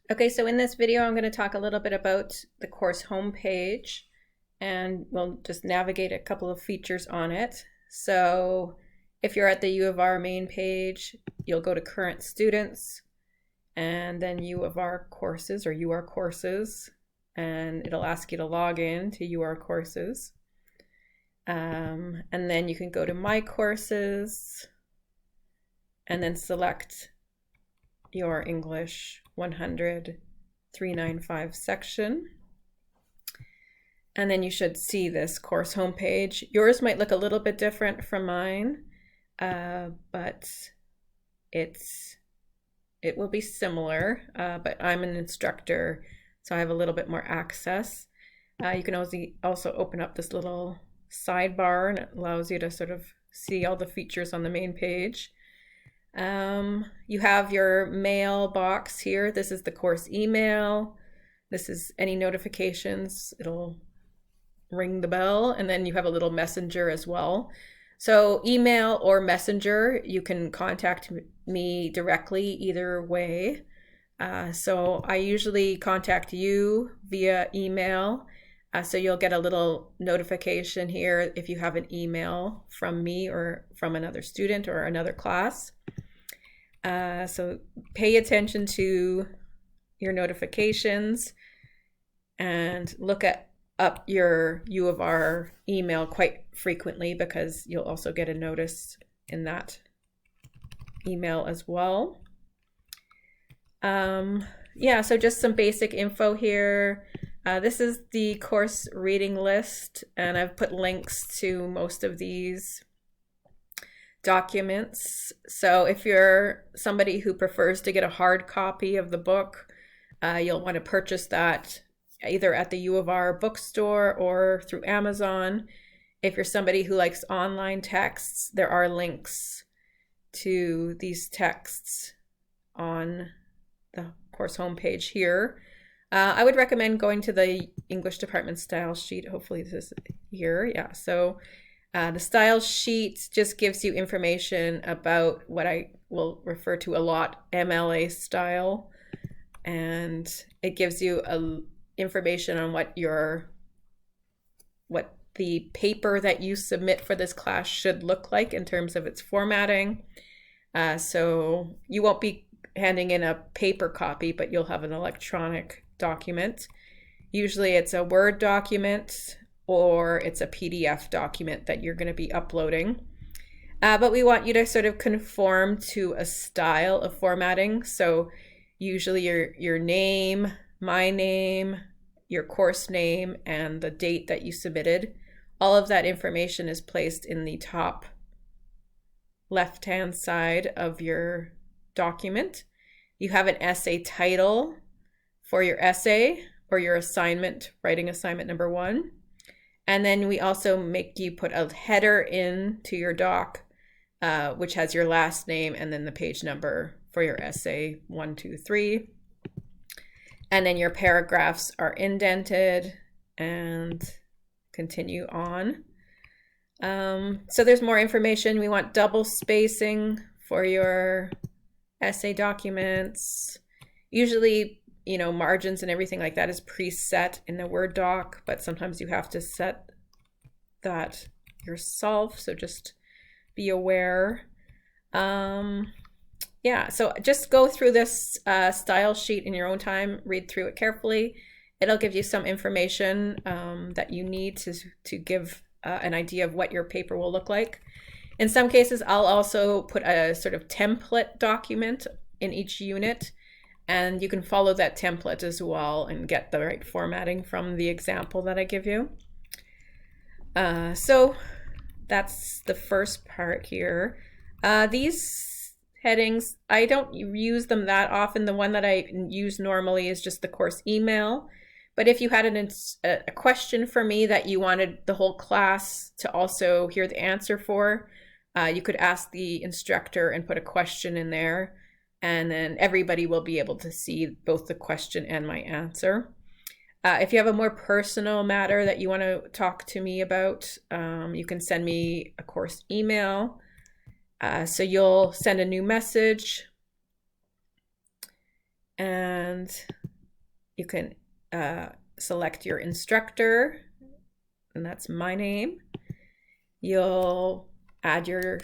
Okay, so in this video, I'm going to talk a little bit about the course homepage, and we'll just navigate a couple of features on it. So if you're at the U of R main page, you'll go to current students and then U of R courses or UR courses, and it'll ask you to log in to UR courses. And then you can go to my courses and then select your English 100 395 section. And then you should see this course homepage. Yours might look a little bit different from mine, but it will be similar, but I'm an instructor, so I have a little bit more access. You can also open up this little sidebar, and it allows you to sort of see all the features on the main page. You have your mailbox here. This is the course email. This is any notifications. It'll ring the bell, and then you have a little messenger as well. So email or messenger, you can contact me directly either way. So I usually contact you via email. So you'll get a little notification here if you have an email from me or from another student or another class. So pay attention to your notifications and look up your U of R email quite frequently, because you'll also get a notice in that email as well. Yeah, so just some basic info here. This is the course reading list, and I've put links to most of these documents. So if you're somebody who prefers to get a hard copy of the book, you'll want to purchase that either at the U of R bookstore or through Amazon. If you're somebody who likes online texts, there are links to these texts on the course homepage here. I would recommend going to the English department style sheet. Hopefully this is here. Yeah, so the style sheet just gives you information about what I will refer to a lot, MLA style, and it gives you information on what the paper that you submit for this class should look like in terms of its formatting. So you won't be handing in a paper copy, but you'll have an electronic document. Usually it's a Word document or it's a PDF document that you're going to be uploading. But we want you to sort of conform to a style of formatting. So usually your name, my name, your course name, and the date that you submitted. All of that information is placed in the top left-hand side of your document. You have an essay title for your essay or your assignment, writing assignment number 1. And then we also make you put a header into your doc, which has your last name and then the page number for your essay 1, 2, 3. And then your paragraphs are indented and continue on. So there's more information. We want double spacing for your essay documents. Usually, margins and everything like that is preset in the Word doc, but sometimes you have to set that yourself. So just be aware. Yeah, so just go through this style sheet in your own time, read through it carefully. It'll give you some information that you need to give an idea of what your paper will look like. In some cases, I'll also put a sort of template document in each unit, and you can follow that template as well and get the right formatting from the example that I give you. So that's the first part here. These headings, I don't use them that often. The one that I use normally is just the course email. But if you had a question for me that you wanted the whole class to also hear the answer for, you could ask the instructor and put a question in there, and then everybody will be able to see both the question and my answer. If you have a more personal matter that you want to talk to me about, you can send me a course email. So you'll send a new message, and and you can select your instructor, and that's my name. You'll add your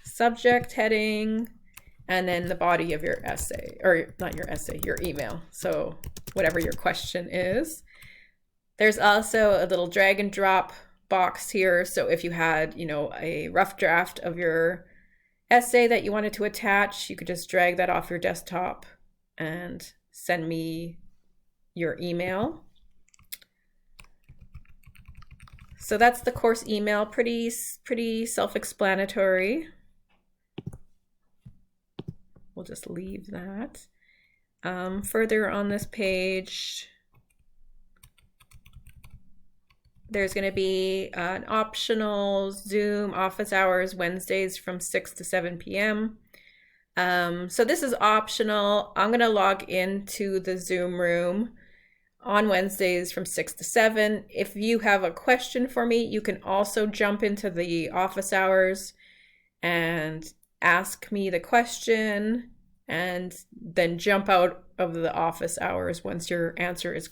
subject heading, and then the body of your essay, or not your essay, your email. So whatever your question is. There's also a little drag and drop box here. So if you had, a rough draft of your essay that you wanted to attach, you could just drag that off your desktop and send me your email. So that's the course email, pretty self-explanatory. We'll just leave that. Further on this page, there's going to be an optional Zoom office hours Wednesdays from 6 to 7 p.m. So this is optional. I'm going to log into the Zoom room on Wednesdays from 6 to 7. If you have a question for me, you can also jump into the office hours and ask me the question, and then jump out of the office hours once your answer is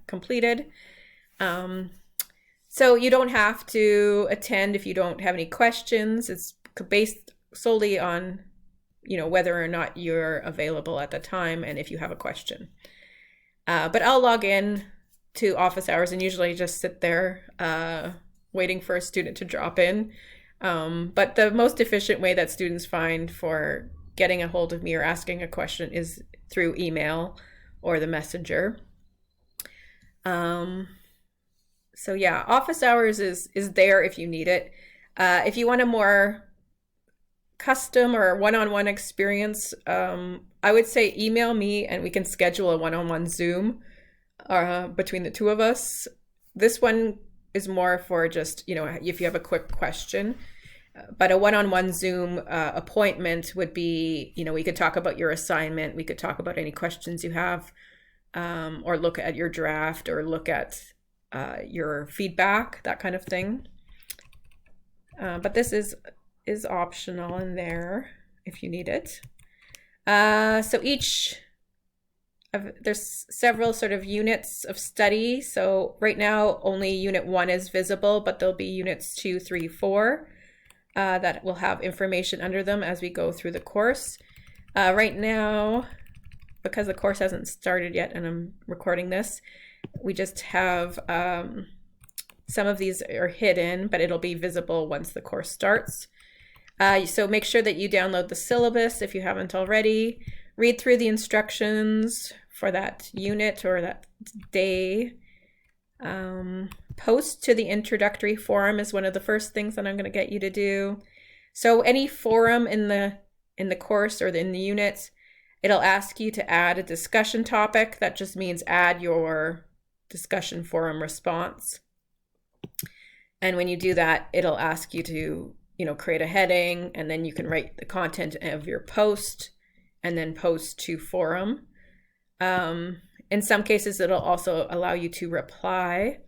completed. So you don't have to attend if you don't have any questions. It's based solely on, whether or not you're available at the time and if you have a question. But I'll log in to office hours and usually just sit there waiting for a student to drop in. But the most efficient way that students find for getting a hold of me or asking a question is through email or the messenger. So yeah, office hours is there if you need it. If you want a more custom or one-on-one experience, I would say email me and we can schedule a one-on-one Zoom between the two of us. This one is more for just, if you have a quick question. But a one-on-one Zoom appointment would be, we could talk about your assignment. We could talk about any questions you have, or look at your draft, or look at your feedback, that kind of thing. But this is optional in there if you need it. So there's several sort of units of study. So right now only unit 1 is visible, but there'll be units 2, 3, 4 that will have information under them as we go through the course. Right now, because the course hasn't started yet and I'm recording this, we just have some of these are hidden, but it'll be visible once the course starts. So make sure that you download the syllabus if you haven't already. Read through the instructions for that unit or that day. Post to the introductory forum is one of the first things that I'm going to get you to do. So any forum in the course or in the unit, it'll ask you to add a discussion topic. That just means add your discussion forum response. And when you do that, it'll ask you to, create a heading, and then you can write the content of your post and then post to forum. In some cases, it'll also allow you to reply.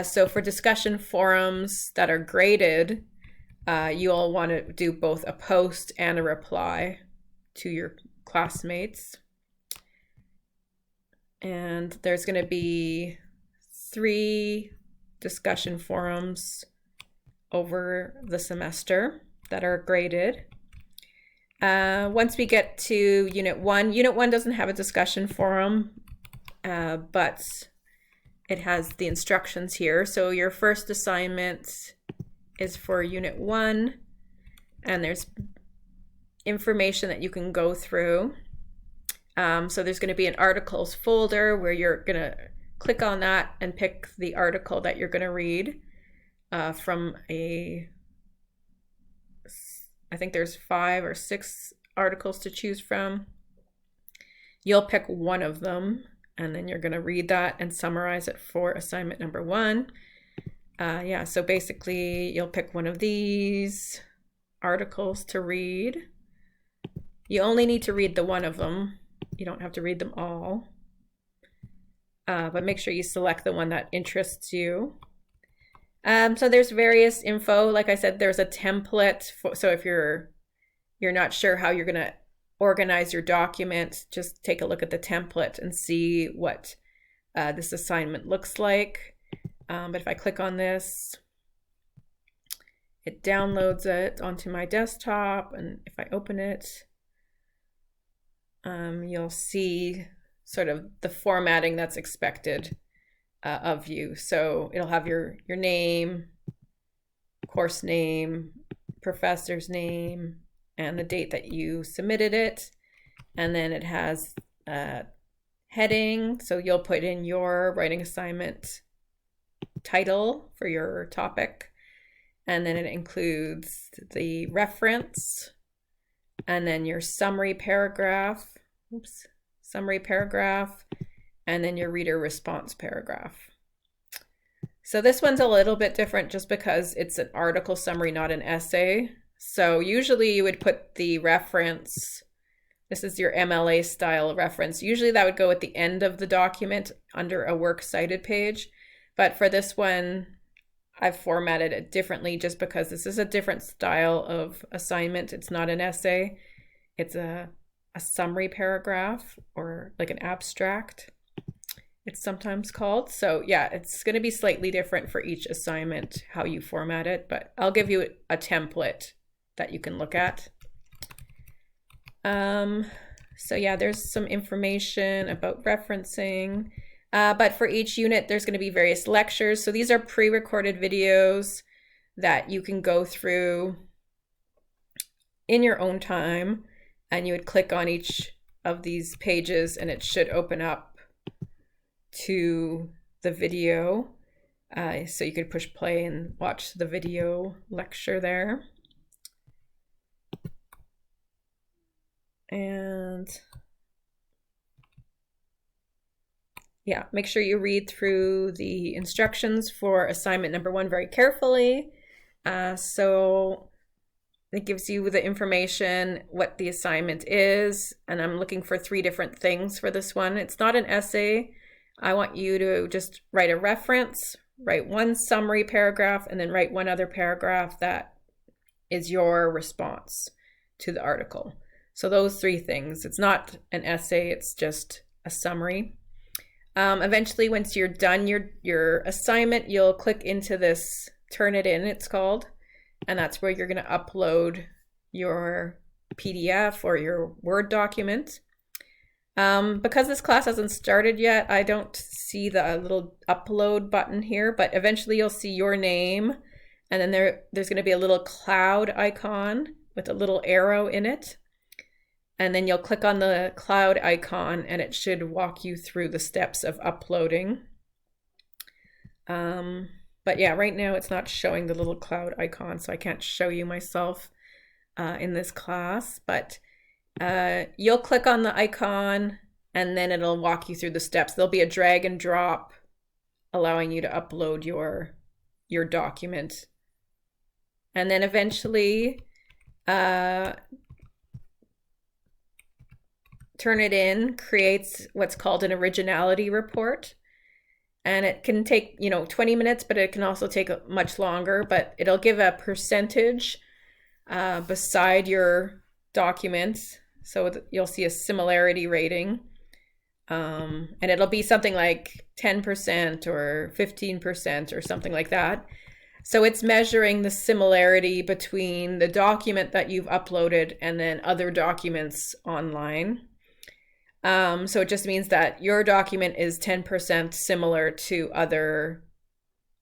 So for discussion forums that are graded, you'll want to do both a post and a reply to your classmates. And there's going to be 3 discussion forums over the semester that are graded. Once we get to Unit 1, Unit 1 doesn't have a discussion forum, but it has the instructions here. So your first assignment is for Unit 1, and there's information that you can go through. So there's going to be an articles folder where you're going to click on that and pick the article that you're going to read from I think there's 5 or 6 articles to choose from. You'll pick one of them, and then you're going to read that and summarize it for assignment number 1. So basically you'll pick one of these articles to read. You only need to read the one of them. You don't have to read them all. But make sure you select the one that interests you. So there's various info. Like I said, there's a template so if you're not sure how you're gonna organize your document, just take a look at the template and see what this assignment looks like. But if I click on this, it downloads it onto my desktop, and if I open it, you'll see sort of the formatting that's expected of you. So it'll have your name, course name, professor's name, and the date that you submitted it. And then it has a heading, so you'll put in your writing assignment title for your topic. And then it includes the reference, and then your summary paragraph, and then your reader response paragraph. So this one's a little bit different just because it's an article summary, not an essay. So usually you would put the reference, this is your MLA style reference. Usually that would go at the end of the document under a works cited page. But for this one, I've formatted it differently just because this is a different style of assignment. It's not an essay. It's a summary paragraph, or like an abstract, it's sometimes called. So yeah, it's going to be slightly different for each assignment, how you format it, but I'll give you a template that you can look at. So yeah, there's some information about referencing. But for each unit, there's going to be various lectures. So these are pre-recorded videos that you can go through in your own time. And you would click on each of these pages and it should open up to the video. So you could push play and watch the video lecture there. And yeah, make sure you read through the instructions for assignment number 1 very carefully. So it gives you the information, what the assignment is, and I'm looking for 3 different things for this one. It's not an essay. I want you to just write a reference, write 1 summary paragraph, and then write 1 other paragraph that is your response to the article. So those 3 things. It's not an essay, it's just a summary. Eventually, once you're done your assignment, you'll click into this Turnitin, it's called, and that's where you're going to upload your PDF or your Word document. Because this class hasn't started yet, I don't see the little upload button here, but eventually you'll see your name, and then there's going to be a little cloud icon with a little arrow in it. And then you'll click on the cloud icon and it should walk you through the steps of uploading. But yeah, right now it's not showing the little cloud icon, so I can't show you myself in this class. But you'll click on the icon and then it'll walk you through the steps. There'll be a drag and drop allowing you to upload your document. And then eventually Turnitin creates what's called an originality report. And it can take, 20 minutes, but it can also take much longer. But it'll give a percentage beside your document. So you'll see a similarity rating. And it'll be something like 10% or 15% or something like that. So it's measuring the similarity between the document that you've uploaded and then other documents online. So it just means that your document is 10% similar to other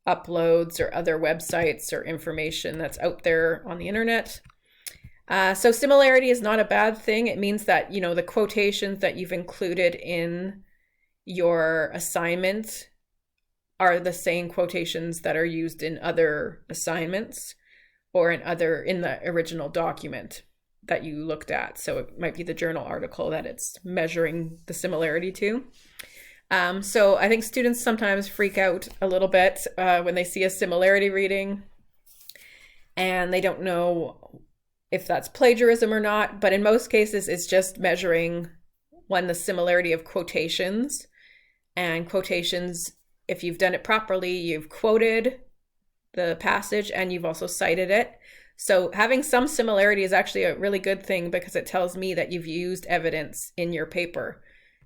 uploads or other websites or information that's out there on the internet. So similarity is not a bad thing. It means that, the quotations that you've included in your assignment are the same quotations that are used in other assignments or in the original document that you looked at. So it might be the journal article that it's measuring the similarity to. So I think students sometimes freak out a little bit when they see a similarity reading and they don't know if that's plagiarism or not. But in most cases, it's just measuring the similarity of quotations. And quotations, if you've done it properly, you've quoted the passage and you've also cited it. So having some similarity is actually a really good thing because it tells me that you've used evidence in your paper.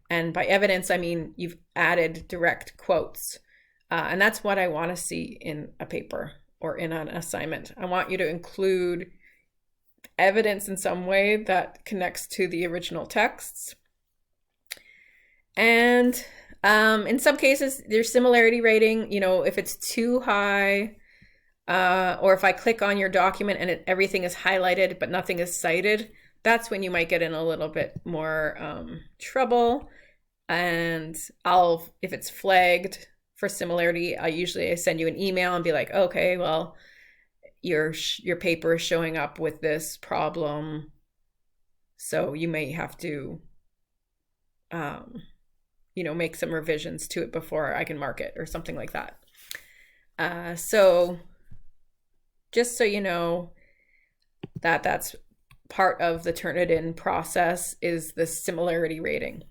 And by evidence, I mean you've added direct quotes. And that's what I want to see in a paper or in an assignment. I want you to include evidence in some way that connects to the original texts. And in some cases, there's similarity rating. You know, if it's too high, or if I click on your document and everything is highlighted but nothing is cited, that's when you might get in a little bit more trouble. And if it's flagged for similarity, I send you an email and be like, okay, well, your paper is showing up with this problem, so you may have to make some revisions to it before I can mark it or something like that. So just so you know, that's part of the Turnitin process, is the similarity rating.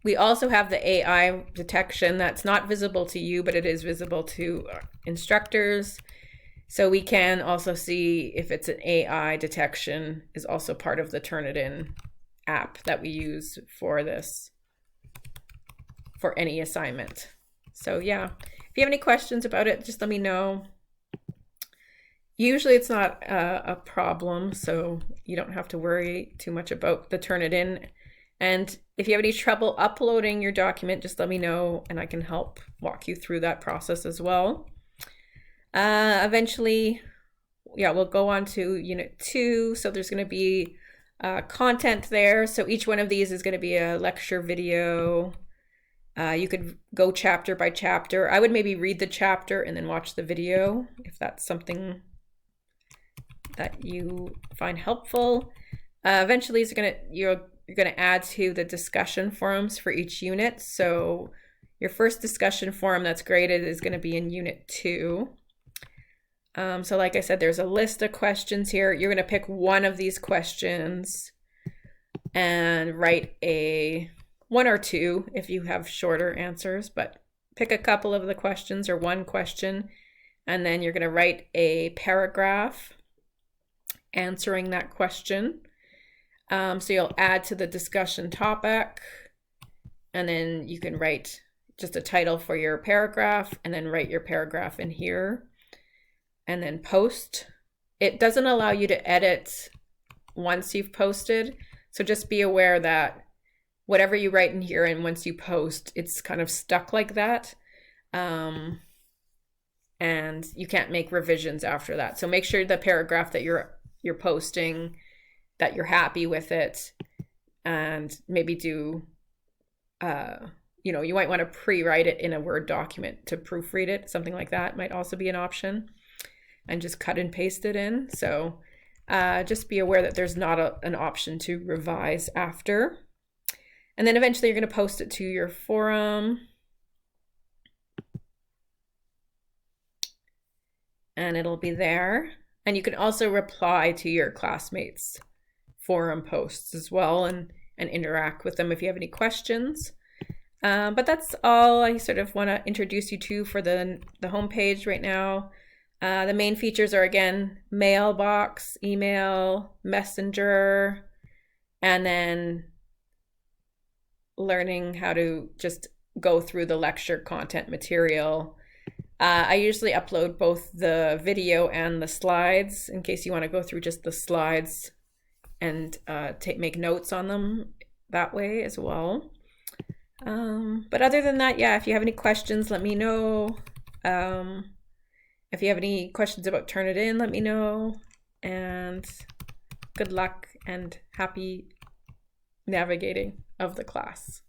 We also have the AI detection that's not visible to you, but it is visible to instructors. So we can also see if it's an AI detection is also part of the Turnitin app that we use for this, for any assignment. So yeah, if you have any questions about it, just let me know. Usually it's not a problem, so you don't have to worry too much about the Turnitin. And if you have any trouble uploading your document, just let me know and I can help walk you through that process as well. Eventually, yeah, we'll go on to Unit 2. So there's going to be content there. So each one of these is going to be a lecture video. You could go chapter by chapter. I would maybe read the chapter and then watch the video if that's something that you find helpful. Eventually, you're going to add to the discussion forums for each unit. So your first discussion forum that's graded is going to be in Unit 2. So like I said, there's a list of questions here. You're going to pick one of these questions and write one or two if you have shorter answers, but pick a couple of the questions or one question, and then you're going to write a paragraph answering that question. So you'll add to the discussion topic, and then you can write just a title for your paragraph and then write your paragraph in here and then post. It doesn't allow you to edit once you've posted. So just be aware that whatever you write in here and once you post, it's kind of stuck like that. And you can't make revisions after that. So make sure the paragraph that you're posting, that you're happy with it, and maybe do, you might want to pre-write it in a Word document to proofread it. Something like that might also be an option, and just cut and paste it in. So just be aware that there's not an option to revise after. And then eventually you're going to post it to your forum. And it'll be there. And you can also reply to your classmates' forum posts as well and interact with them if you have any questions. But that's all I sort of want to introduce you to for the homepage right now. The main features are, again, mailbox, email, messenger, and then learning how to just go through the lecture content material. I usually upload both the video and the slides in case you want to go through just the slides and make notes on them that way as well. But other than that, yeah, if you have any questions, let me know. If you have any questions about Turnitin, let me know. And good luck and happy navigating of the class.